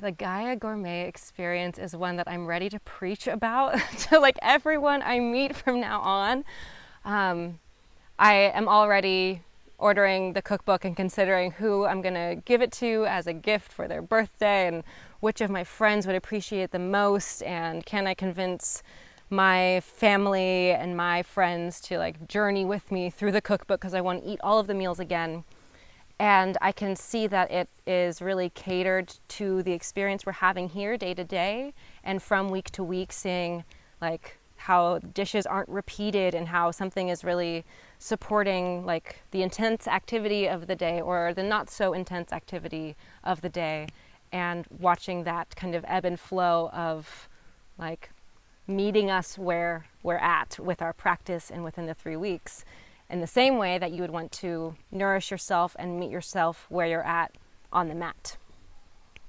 The Gaia Gourmet Experience is one that I'm ready to preach about to like everyone I meet from now on. I am already ordering the cookbook and considering who I'm going to give it to as a gift for their birthday and which of my friends would appreciate the most, and can I convince my family and my friends to like journey with me through the cookbook because I want to eat all of the meals again. And I can see that it is really catered to the experience we're having here day to day, and from week to week, seeing like how dishes aren't repeated and how something is really supporting like the intense activity of the day or the not so intense activity of the day, and watching that kind of ebb and flow of like meeting us where we're at with our practice and within the 3 weeks, in the same way that you would want to nourish yourself and meet yourself where you're at on the mat.